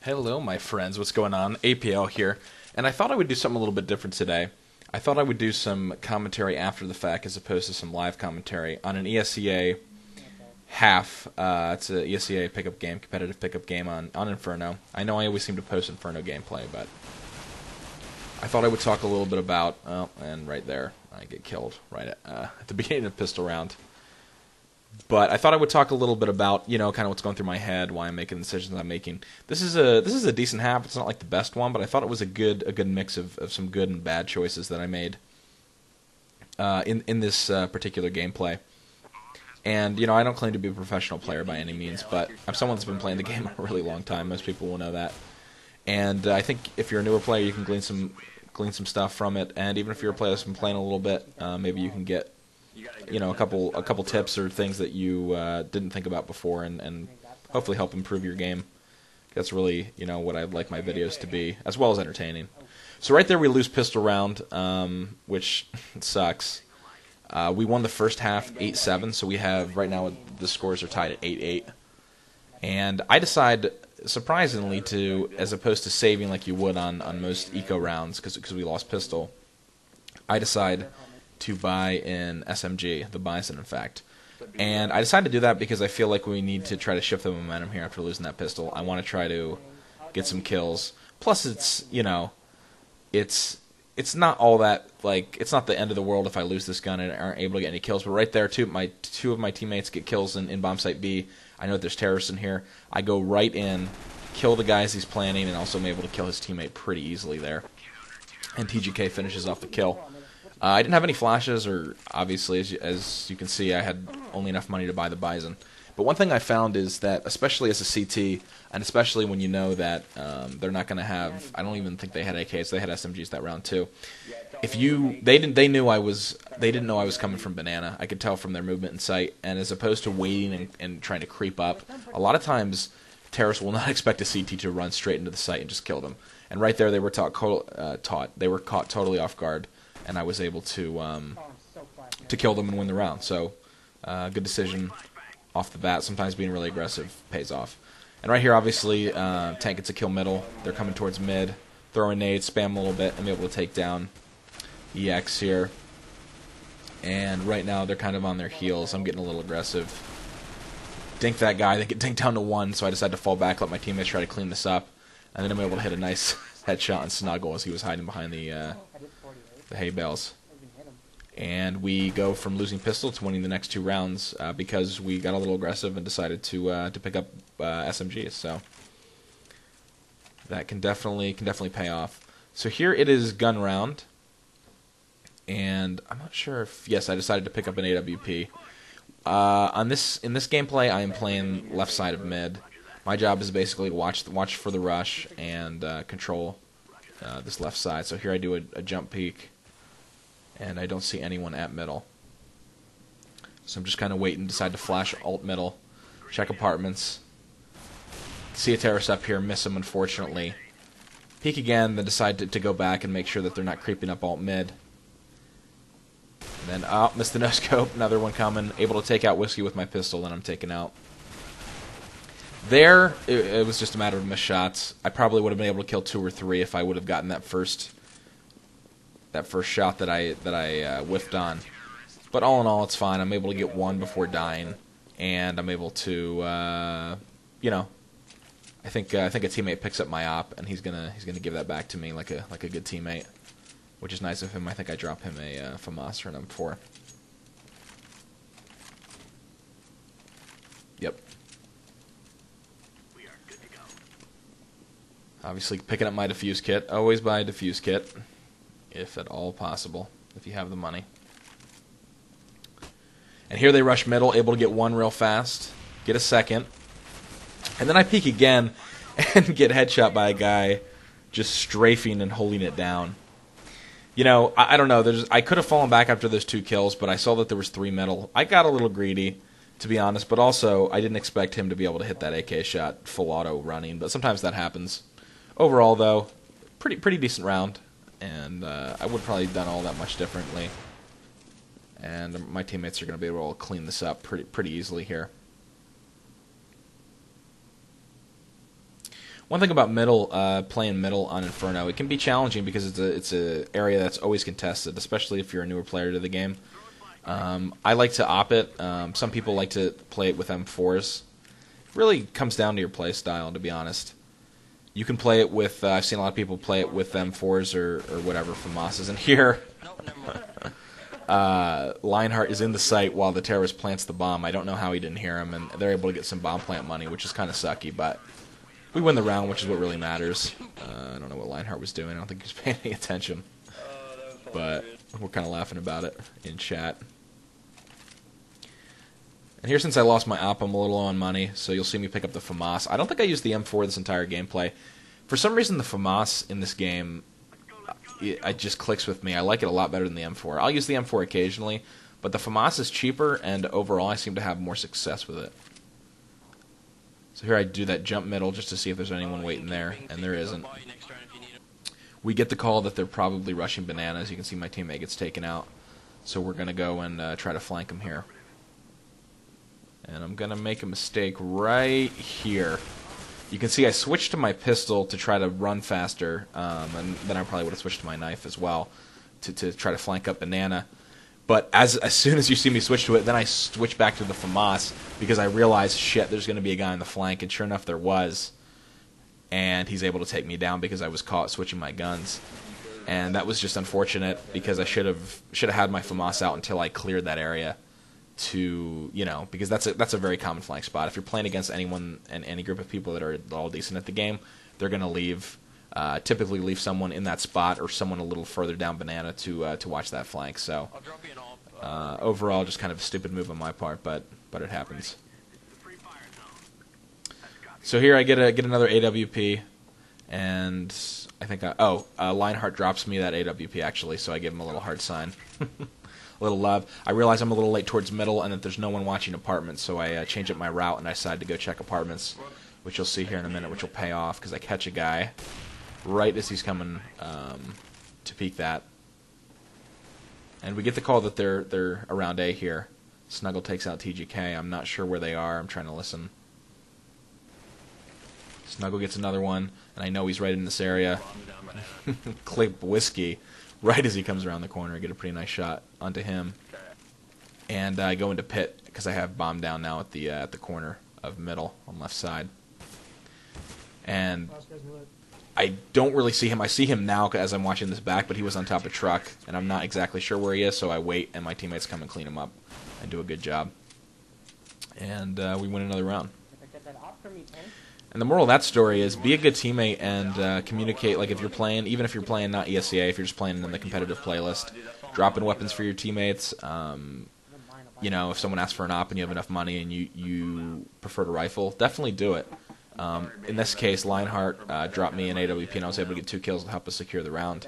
Hello, my friends. What's going on? APL here. And I thought I would do something a little bit different today. I thought I would do some commentary after the fact as opposed to some live commentary on an ESEA half. It's an ESEA pickup game, competitive pickup game on Inferno. I know I always seem to post Inferno gameplay, but I thought I would talk a little bit about... Oh, and right there, I get killed right at the beginning of the pistol round. But I thought I would talk a little bit about, kind of what's going through my head, why I'm making the decisions I'm making. This is a decent half. It's not like the best one, but I thought it was a good mix of some good and bad choices that I made in this particular gameplay. And I don't claim to be a professional player by any means, but I'm someone that's been playing the game a really long time. Most people will know that. And I think if you're a newer player, you can glean some stuff from it. And even if you're a player that's been playing a little bit, maybe you can get a couple tips or things that you didn't think about before, and hopefully help improve your game. That's really what I'd like my videos to be, as well as entertaining. So right there we lose pistol round, which sucks. We won the first half 8-7, so we have right now the scores are tied at 8-8. And I decide, surprisingly, to, as opposed to saving like you would on most eco rounds, because we lost pistol, I decide to buy an SMG, the Bison, in fact. And I decided to do that because I feel like we need to try to shift the momentum here after losing that pistol. I want to try to get some kills. Plus, it's not all that, it's not the end of the world if I lose this gun and aren't able to get any kills. But right there, two of my teammates get kills in bomb site B. I know that there's terrorists in here. I go right in, kill the guys he's planning, and also am able to kill his teammate pretty easily there. And TGK finishes off the kill. I didn't have any flashes, or obviously, as you can see, I had only enough money to buy the Bison. But one thing I found is that, especially as a CT, and especially when you know that they're not going to have, I don't even think they had AKs, they had SMGs that round too. They didn't know I was coming from Banana. I could tell from their movement in sight, and as opposed to waiting and trying to creep up, a lot of times terrorists will not expect a CT to run straight into the site and just kill them. And right there, they were they were caught totally off guard. And I was able to kill them and win the round. So, good decision off the bat. Sometimes being really aggressive pays off. And right here, obviously, tank gets a kill middle. They're coming towards mid. Throwing nades, spam a little bit, and be able to take down EX here. And right now, they're kind of on their heels. I'm getting a little aggressive. Dink that guy. They get dinked down to 1, so I decided to fall back, let my teammates try to clean this up. And then I'm able to hit a nice headshot and snuggle as he was hiding behind the hay bales. And we go from losing pistol to winning the next 2 rounds because we got a little aggressive and decided to pick up SMGs. So that can definitely pay off. So here it is gun round, and I'm not sure if I decided to pick up an AWP. In this gameplay, I am playing left side of mid. My job is basically to watch for the rush and control this left side. So here I do a jump peek, and I don't see anyone at middle. So I'm just kind of waiting, decide to flash alt middle, check apartments, see a terrorist up here, miss him unfortunately. Peek again, then decide to go back and make sure that they're not creeping up alt mid. And then, missed the no-scope, another one coming, able to take out Whiskey with my pistol, and I'm taken out. There, it was just a matter of missed shots. I probably would have been able to kill 2 or 3 if I would have gotten that first shot that I whiffed on. But all in all, it's fine. I'm able to get 1 before dying, and I'm able to, I think a teammate picks up my op, and he's gonna give that back to me like a good teammate, which is nice of him. I think I drop him a FAMAS or an M4. Yep. Obviously, picking up my defuse kit. Always buy a defuse kit, if at all possible, if you have the money. And here they rush middle, able to get 1 real fast, get a second, and then I peek again and get headshot by a guy just strafing and holding it down. I don't know. I could have fallen back after those 2 kills, but I saw that there was 3 middle. I got a little greedy, to be honest, but also I didn't expect him to be able to hit that AK shot full auto running, but sometimes that happens. Overall, though, pretty decent round, and I would probably have done all that much differently. And my teammates are going to be able to clean this up pretty easily here. One thing about middle, playing middle on Inferno, it can be challenging because it's a area that's always contested, especially if you're a newer player to the game. I like to op it. Some people like to play it with M4s. It really comes down to your play style, to be honest. You can play it with, I've seen a lot of people play it with M4s or whatever FAMASs. And here, Lionheart is in the site while the terrorist plants the bomb. I don't know how he didn't hear him, and they're able to get some bomb plant money, which is kind of sucky, but we win the round, which is what really matters. I don't know what Lionheart was doing. I don't think he was paying any attention. But we're kind of laughing about it in chat. And here, since I lost my op, I'm a little low on money, so you'll see me pick up the FAMAS. I don't think I used the M4 this entire gameplay. For some reason, the FAMAS in this game, it just clicks with me. I like it a lot better than the M4. I'll use the M4 occasionally, but the FAMAS is cheaper, and overall I seem to have more success with it. So here I do that jump middle just to see if there's anyone waiting there, and there isn't. We get the call that they're probably rushing bananas. You can see my teammate gets taken out. So we're going to go and try to flank him here. And I'm going to make a mistake right here. You can see I switched to my pistol to try to run faster, and then I probably would have switched to my knife as well to try to flank up banana. But as soon as you see me switch to it, then I switch back to the FAMAS because I realized, shit, there's going to be a guy in the flank, and sure enough there was. And he's able to take me down because I was caught switching my guns. And that was just unfortunate because I should have had my FAMAS out until I cleared that area to, you know, because that's a very common flank spot. If you're playing against anyone and any group of people that are all decent at the game, they're going to leave, typically leave someone in that spot or someone a little further down banana to watch that flank. So overall, just kind of a stupid move on my part, but it happens. So here I get another AWP, and I think Lionheart drops me that AWP actually, so I give him a little heart sign. A little love. I realize I'm a little late towards middle and that there's no one watching apartments, so I change up my route and I decide to go check apartments, which you'll see here in a minute, which will pay off because I catch a guy right as he's coming to peek that. And we get the call that they're around A here. Snuggle takes out TGK. I'm not sure where they are. I'm trying to listen. Snuggle gets another one, and I know he's right in this area. Clip Whiskey right as he comes around the corner. I get a pretty nice shot onto him. And I go into pit because I have bomb down now at the corner of middle on left side. And I don't really see him. I see him now as I'm watching this back, but he was on top of a truck, and I'm not exactly sure where he is, so I wait, and my teammates come and clean him up and do a good job. And we win another round. And the moral of that story is be a good teammate and communicate. Like if you're playing, even if you're playing not ESEA, if you're just playing in the competitive playlist, drop in weapons for your teammates. You know, if someone asks for an op and you have enough money and you prefer to rifle, definitely do it. In this case, Lionheart dropped me an AWP and I was able to get 2 kills to help us secure the round.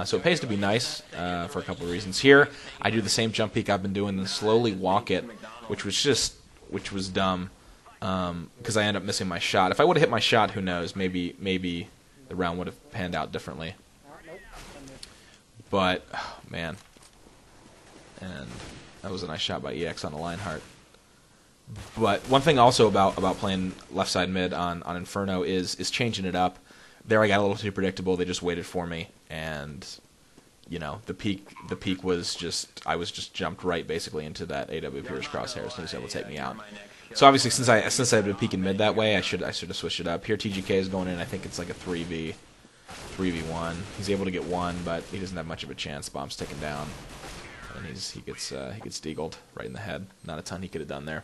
So it pays to be nice for a couple of reasons. Here, I do the same jump peek I've been doing and slowly walk it, which was dumb. Because I end up missing my shot. If I would have hit my shot, who knows? Maybe the round would have panned out differently. But oh, man, and that was a nice shot by EX on the Lionheart. But one thing also about playing left side mid on Inferno is changing it up. There I got a little too predictable. They just waited for me, and you know the peak was just I was just jumped right basically into that AWP's crosshairs, and he was able to take me out. So obviously, since I've been peeking mid that way, I should have switched it up. Here, TGK is going in. I think it's like a 3v1. He's able to get one, but he doesn't have much of a chance. Bomb's taken down, and he gets deagled right in the head. Not a ton he could have done there.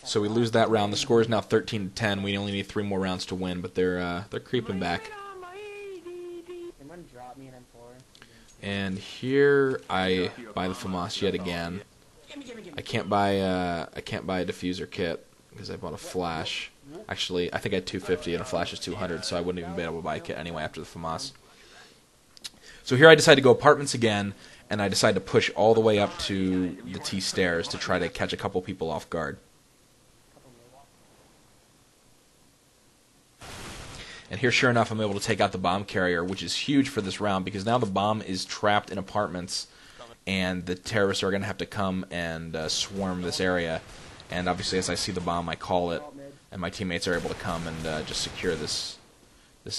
So we lose that round. The score is now 13-10. We only need 3 more rounds to win, but they're creeping back. And here I buy the FAMAS yet again. I can't buy a diffuser kit because I bought a flash. Actually, I think I had 250 and a flash is 200, so I wouldn't even be able to buy a kit anyway after the FAMAS. So here I decide to go apartments again, and I decide to push all the way up to the T stairs to try to catch a couple people off guard. And here, sure enough, I'm able to take out the bomb carrier, which is huge for this round because now the bomb is trapped in apartments, and the terrorists are going to have to come and swarm this area. And obviously, as I see the bomb, I call it, and my teammates are able to come and just secure this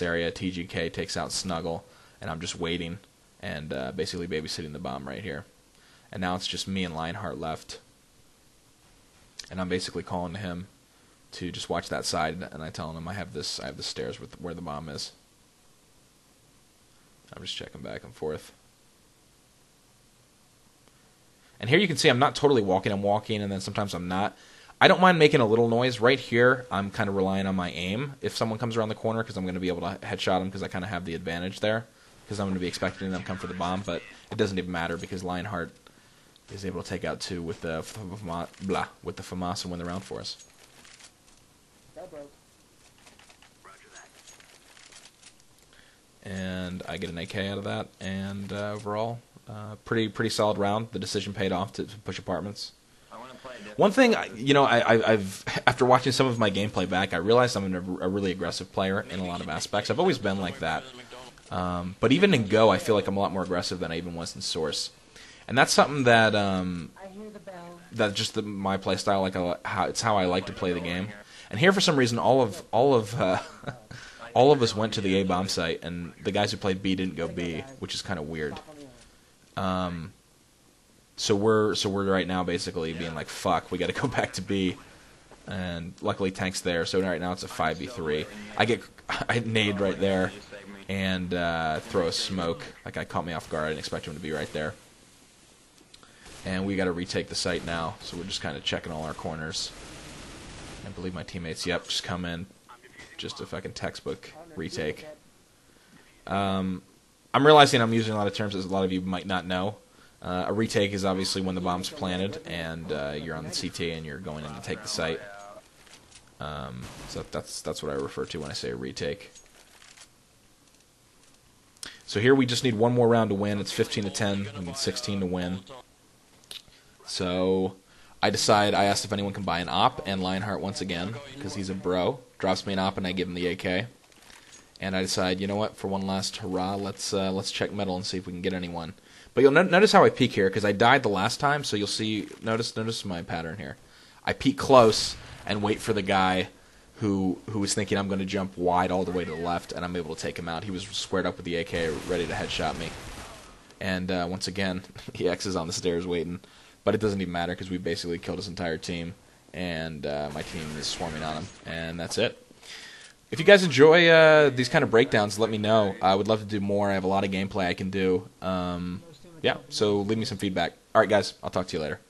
area. TGK takes out Snuggle, and I'm just waiting and basically babysitting the bomb right here. And now it's just me and Lionheart left, and I'm basically calling to him to just watch that side, and I tell him I have the stairs with where the bomb is. I'm just checking back and forth. And here you can see I'm not totally walking. I'm walking, and then sometimes I'm not. I don't mind making a little noise. Right here, I'm kind of relying on my aim if someone comes around the corner, because I'm going to be able to headshot them because I kind of have the advantage there, because I'm going to be expecting them to come for the bomb, but it doesn't even matter because Lionheart is able to take out 2 with the FAMAS and win the round for us. And I get an AK out of that, and overall, pretty solid round. The decision paid off to push apartments. One thing, I've after watching some of my gameplay back, I realized I'm a really aggressive player in a lot of aspects. I've always been like that, but even in Go, I feel like I'm a lot more aggressive than I even was in Source, and that's something that just my play style. Like it's how I like to play the game. And here, for some reason, all of us went to the A bomb site, and the guys who played B didn't go B, which is kind of weird. So we're right now basically being like, fuck, we got to go back to B, and luckily Tank's there. So right now it's a 5v3. I nade right there and throw a smoke. That guy caught me off guard. I didn't expect him to be right there. And we got to retake the site now. So we're just kind of checking all our corners. I believe my teammates, yep, just come in. Just a fucking textbook retake. I'm realizing I'm using a lot of terms that a lot of you might not know. A retake is obviously when the bomb's planted and you're on the CT and you're going in to take the site. So that's what I refer to when I say a retake. So here we just need one more round to win. It's 15-10. We need 16 to win. So I asked if anyone can buy an op, and Lionheart once again, because he's a bro, drops me an op and I give him the AK. And I decide, you know what, for one last hurrah, let's check metal and see if we can get anyone. But you'll notice how I peek here, because I died the last time, so you'll see, notice my pattern here. I peek close and wait for the guy who was thinking I'm going to jump wide all the way to the left, and I'm able to take him out. He was squared up with the AK, ready to headshot me. And once again, EX is on the stairs waiting. But it doesn't even matter, because we basically killed his entire team, and my team is swarming on him, and that's it. If you guys enjoy these kind of breakdowns, let me know. I would love to do more. I have a lot of gameplay I can do. Yeah, so leave me some feedback. All right, guys, I'll talk to you later.